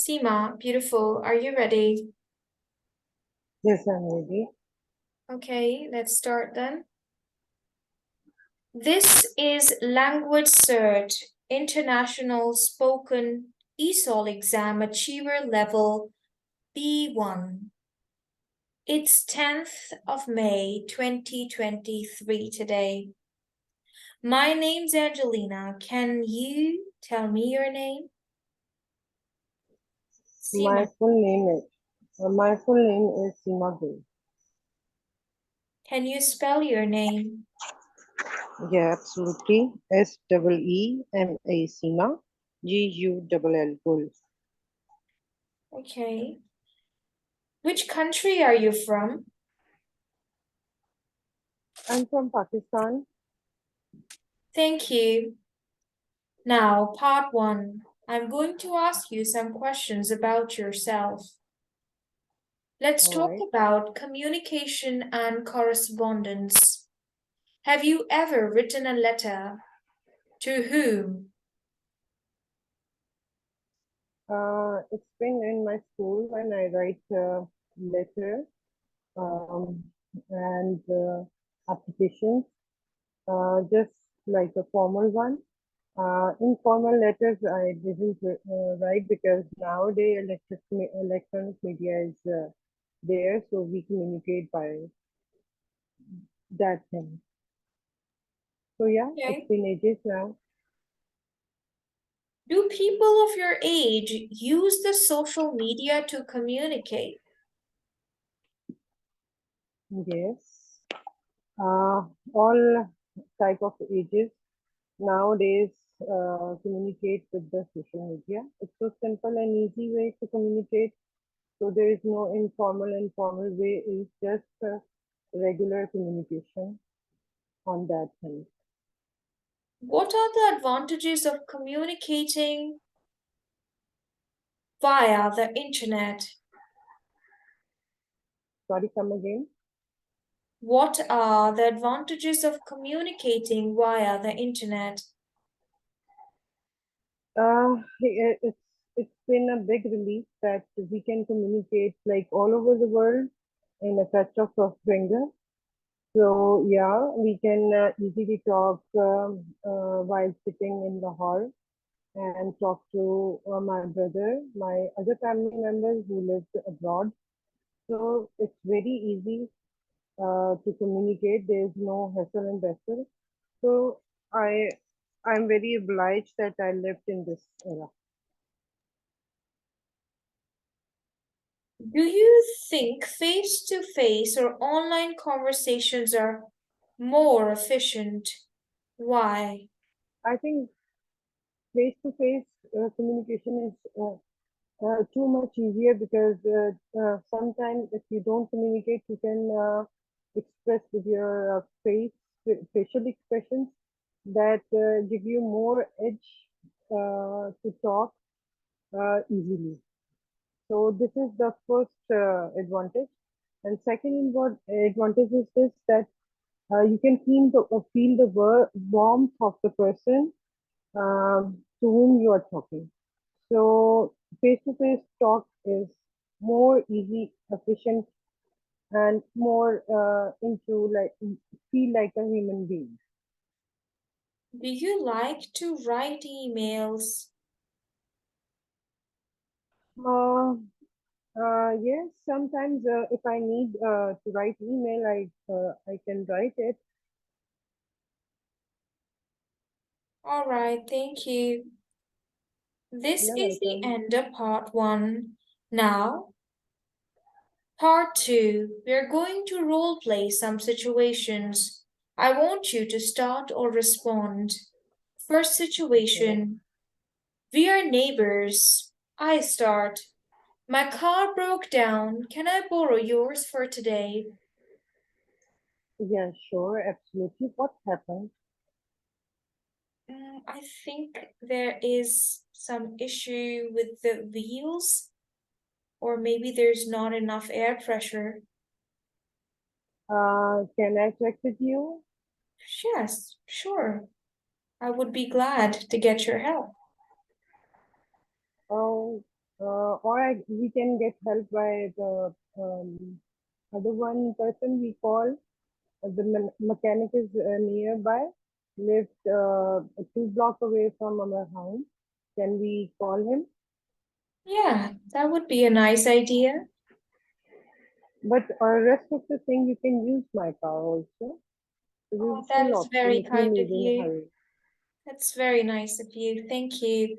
Seema, beautiful. Are you ready? Yes, I'm ready. Okay, let's start then. This is LanguageCert International Spoken ESOL Exam Achiever Level B1. It's 10th of May 2023 today. My name's Angelina. Can you tell me your name? My Seema. full name is Seema Gill. Can you spell your name? Yeah, absolutely. Seema, Gull. Gull. Okay. Which country are you from? I'm from Pakistan. Thank you. Now, part one. I'm going to ask you some questions about yourself. Let's All talk right. about communication and correspondence. Have you ever written a letter? To whom? It's been in my school when I write letters um, and applications, just like a formal one. Informal letters I didn't write because nowadays electronic media is there, so we communicate by that thing. So yeah, it's Okay. been ages now. Do people of your age use the social media to communicate? Yes, all type of ages nowadays communicate with the social media. It's so simple and easy way to communicate. So there is no informal and formal way. It's just regular communication on that thing. What are the advantages of communicating via the internet? Sorry, come again. What are the advantages of communicating via the internet? It's been a big relief that we can communicate like all over the world in a touch of a finger. So yeah, we can easily talk while sitting in the hall and talk to my brother, my other family members who live abroad. So it's very easy to communicate. There is no hassle and bustle. So I I'm very obliged that I lived in this era. Do you think face-to-face or online conversations are more efficient? Why? I think face-to-face communication is too much easier because sometimes if you don't communicate, you can express with your facial expressions that give you more edge to talk easily. So this is the first advantage. And second advantage is this that you can feel the warmth of the person to whom you are talking. So face-to-face talk is more easy, efficient, and more into like feel like a human being. Do you like to write emails? Uh, yes, sometimes if I need to write email, I can write it. All right, thank you. This You're is the welcome. end of part one. Now, part two, we're going to role play some situations. I want you to start or respond. First Okay. situation, we are neighbors. I start. My car broke down. Can I borrow yours for today? Yeah, sure, absolutely. What happened? I think there is some issue with the wheels, or maybe there's not enough air pressure. Can I check with you? Yes, sure. I would be glad to get your help. Oh. We can get help by the other one person we call. The mechanic is nearby, lived 2 blocks away from our home. Can we call him? Yeah, that would be a nice idea. But rest of the thing, you can use my car also. So Oh, there's that still is option very if you kind of need in a you. hurry. That's very nice of you. Thank you.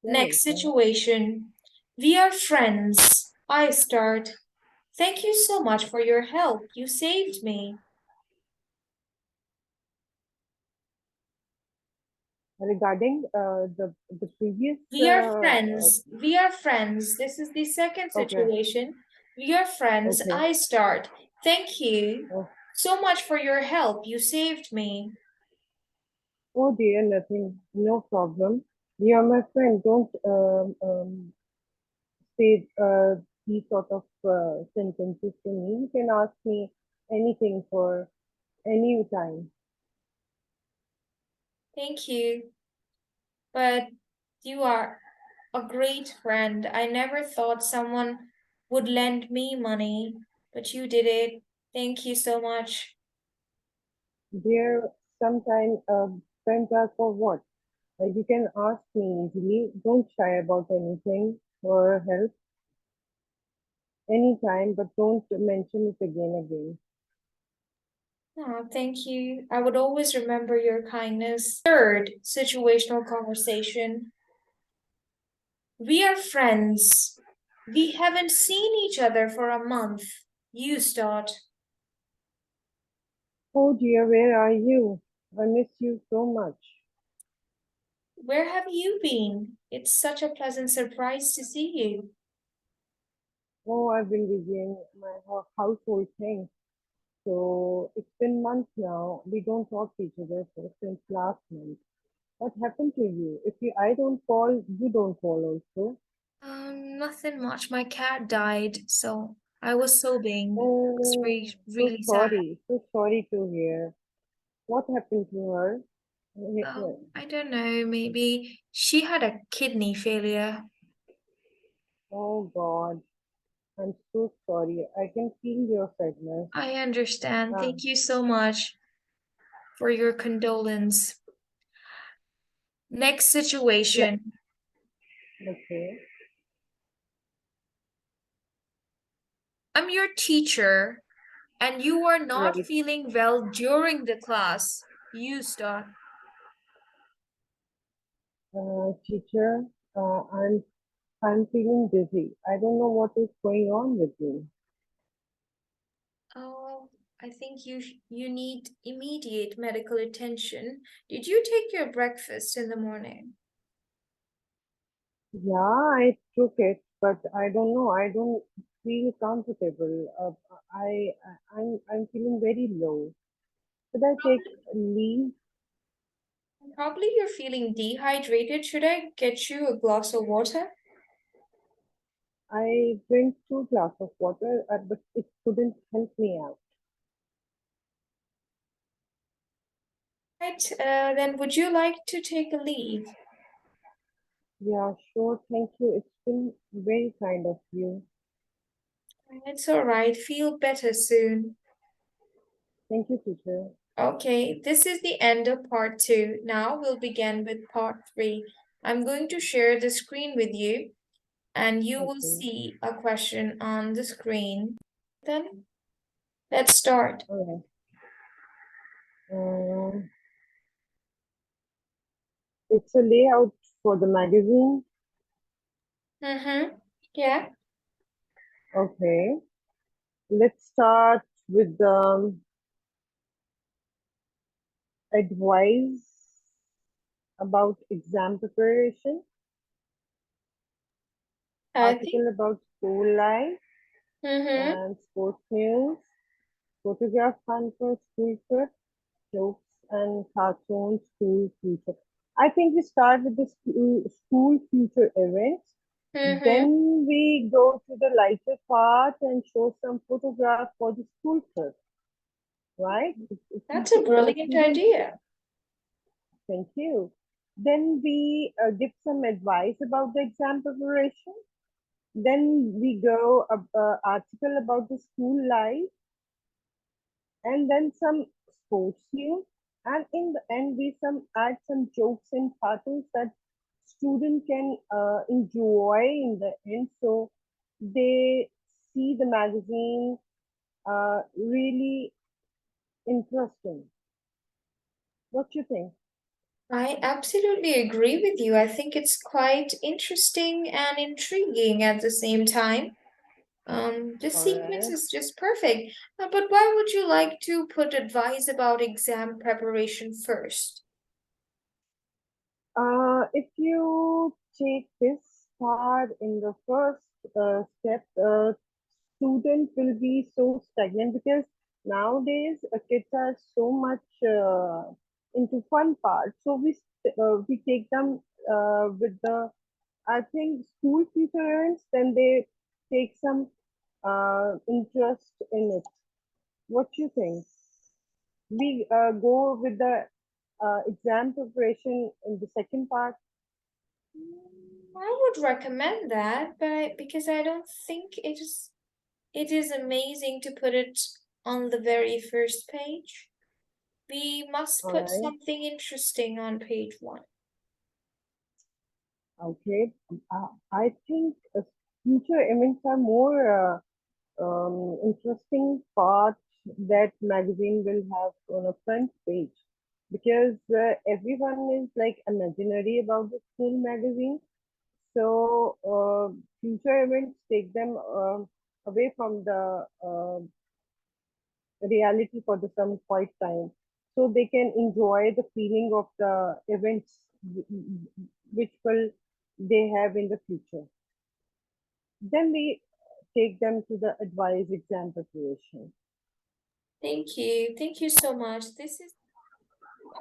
You're Next welcome. situation. We are friends. I start. Thank you so much for your help. You saved me. Regarding the previous, We are friends. We are friends. This is the second okay, situation. We are friends. okay. I start. Thank you Oh, so much for your help. You saved me. oh dear, nothing, no problem. You are my friend. Don't say these sort of sentences to me. You can ask me anything for any time. Thank you. But you are a great friend. I never thought someone would lend me money, but you did it. Thank you so much. There, sometimes friends are for what? You can ask me easily. Don't shy about anything or help anytime, but don't mention it again. Oh, thank you. I would always remember your kindness. Third situational conversation. We are friends. We haven't seen each other for a month. You start. Oh dear, where are you? I miss you so much. Where have you been? It's such a pleasant surprise to see you. Oh, I've been busy in my household things. So it's been months now. We don't talk to each other since last month. What happened to you? If I don't call, you don't call also. Nothing much. My cat died, so I was sobbing. It was Oh, really sad. so sorry to hear. What happened to her? I don't know, maybe she had a kidney failure. Oh God, I'm so sorry. I can feel your sadness. I understand. Ah, Thank you so much for your condolence. Next yeah, situation. okay, I'm your teacher, and you are not right. feeling well during the class. You start. Teacher, I'm feeling dizzy. I don't know what is going on with me. Oh, I think you need immediate medical attention. Did you take your breakfast in the morning? Yeah, I took it, but I don't know. I don't feel comfortable. I'm feeling very low. Should I take Probably, leave? probably you're feeling dehydrated. Should I get you a glass of water? I drink 2 glasses of water, but it couldn't help me out. Right, then would you like to take a leave? Yeah, sure. Thank you. It's been very kind of you. It's all right. Feel better soon. Thank you, teacher. Okay, this is the end of part two. Now we'll begin with part three. I'm going to share the screen with you, and you will Okay. see a question on the screen. Then let's start. All right. Um, it's a layout for the magazine. Mm-hmm. Yeah. Okay. Let's start with the advice about exam preparation, I think. article about school life Mm-hmm. and sports news, photograph fun for school trip, jokes and cartoons, school future. I think we start with the school future events. Mm-hmm. Then we go to the lighter part and show some photographs for the school trip, right? That's a brilliant Students, idea. thank you. Then we give some advice about the exam preparation. Then we go article about the school life, and then some sports news. And in the end, we some add some jokes and cartoons that student can enjoy in the end. So they see the magazine really interesting. What you think? I absolutely agree with you. I think it's quite interesting and intriguing at the same time. This All sequence right. is just perfect. But why would you like to put advice about exam preparation first? If you take this part in the first step, student will be so stagnant because nowadays kids are so much into fun part. So we take them with the, I think, school future events. Then they take some interest in it. What you think? We go with the exam preparation in the second part. I would recommend that, because I don't think it is amazing to put it on the very first page. We must All put right. something interesting on page one. Okay. I think future events are more interesting part that magazine will have on a front page because everyone is like imaginary about the school magazine. So future events take them away from the reality for the some quite time, so they can enjoy the feeling of the events which will they have in the future. Then we take them to the advice exam preparation. Thank you. Thank you so much. This is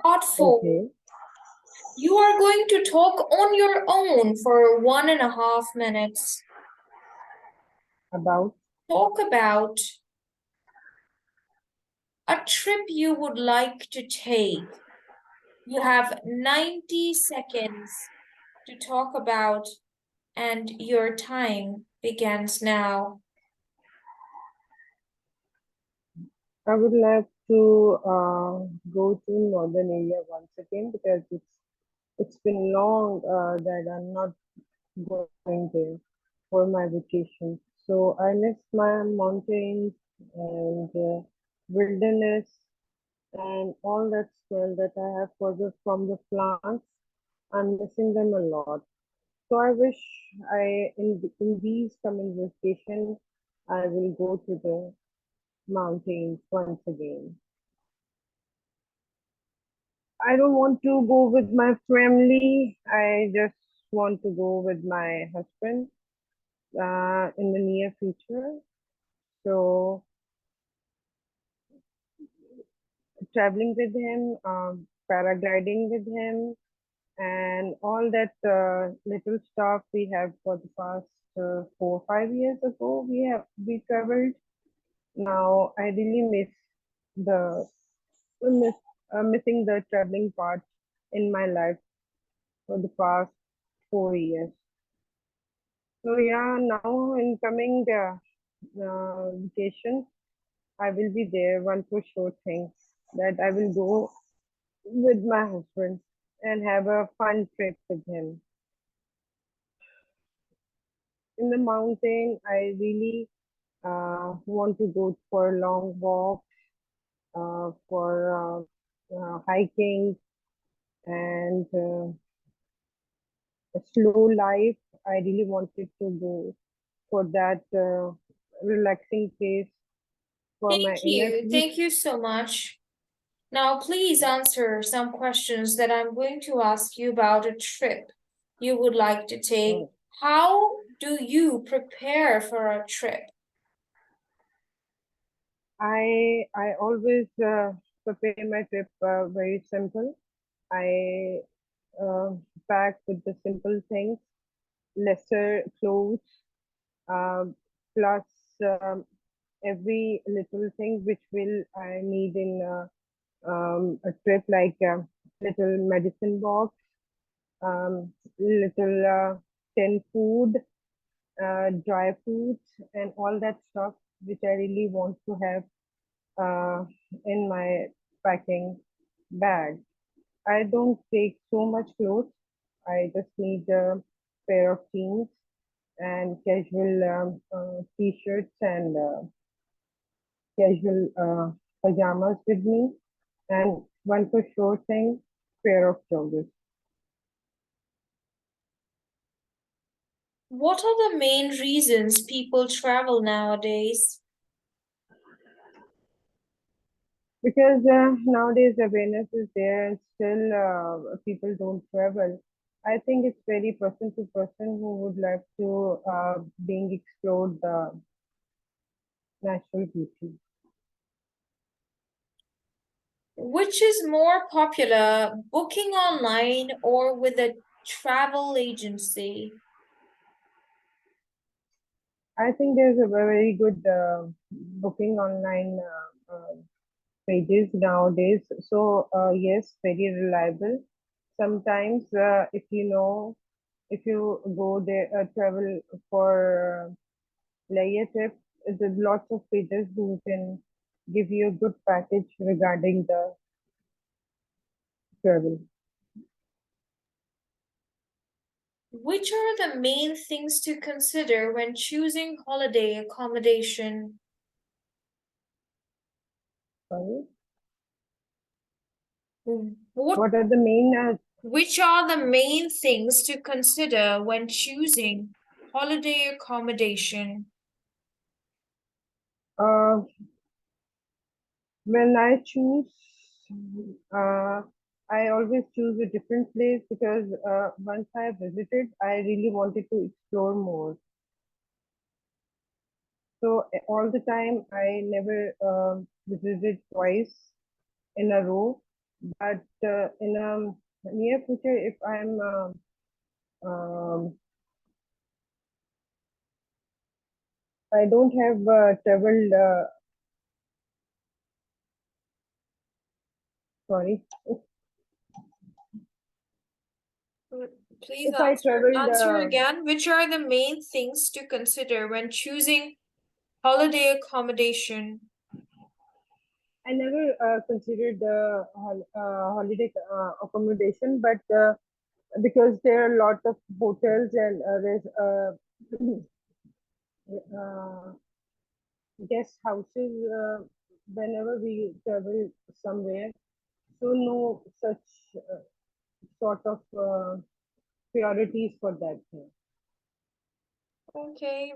part four. Okay, You are going to talk on your own for 1.5 minutes. about Talk about a trip you would like to take. You have 90 seconds to talk about, and your time begins now. I would like to go to northern area once again because it's been long that I'm not going there for my vacation. So I miss my mountains and wilderness and all that smell that I have for from the plants. I'm missing them a lot. So I wish in these coming vacation I will go to the mountains once again. I don't want to go with my family. I just want to go with my husband in the near future. So traveling with him, paragliding with him, and all that little stuff we have for the past 4 or 5 years ago. We traveled. Now I really the miss missing the traveling part in my life for the past 4 years. So yeah, now in coming vacation, I will be there. One for sure thing that I will go with my husband and have a fun trip with him. In the mountain, I really want to go for long walk, for hiking and a slow life. I really wanted to go for that relaxing place for my Thank inner you. peace. Thank you so much. Now, please answer some questions that I'm going to ask you about a trip you would like to take. Uh, How do you prepare for a trip? I always prepare my trip very simple. I uh, pack with the simple things, lesser clothes, uh, plus um, every little thing which will I need in a trip, like a little medicine box, little tin food, dry foods, and all that stuff which I really want to have in my packing bag. I don't take so much clothes. I just need a pair of jeans and casual t-shirts and casual pajamas with me, and one for sure thing, pair of joggers. What are the main reasons people travel nowadays? Because nowadays awareness is there and still people don't travel. I think it's very person to person who would like to being explored the natural beauty. Which is more popular, booking online or with a travel agency? I think there's a very good booking online pages nowadays. So yes, very reliable. Sometimes if you know, if you go there travel for layer trip, there's lots of pages who can give you a good package regarding the travel. Which are the main things to consider when choosing holiday accommodation? Sorry. What, What are the main which are the main things to consider when choosing holiday accommodation? uh, when I choose, uh, I always choose a different place because once I visited, I really wanted to explore more. So all the time, I never visited twice in a row. But in a near future, if I don't have traveled, sorry, Please if I traveled, answer again. Which are the main things to consider when choosing holiday accommodation? I never considered the holiday accommodation, but because there are a lot of hotels and uh, guest houses whenever we travel somewhere. So no such sort of priorities for that thing. Okay,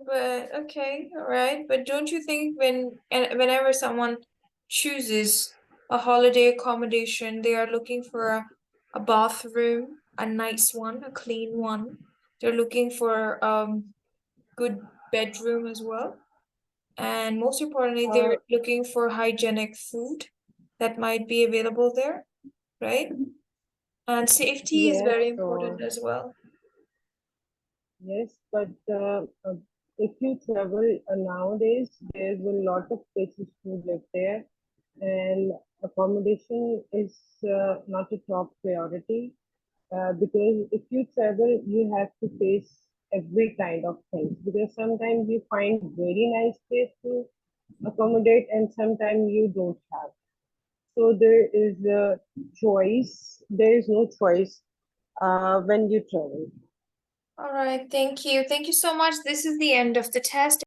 all right. But don't you think whenever someone chooses a holiday accommodation, they are looking for a bathroom, a nice one, a clean one. They're looking for good bedroom as well. And most importantly, Uh, they're looking for hygienic food that might be available there, right? And safety is yes, very or important as well. yes, but if you travel nowadays, there's a lot of places to live there, and accommodation is not a top priority because if you travel, you have to face every kind of things because sometimes you find very nice place to accommodate, and sometimes you don't have. So there is a choice. There is no choice when you travel. All right, thank you. Thank you so much. This is the end of the test.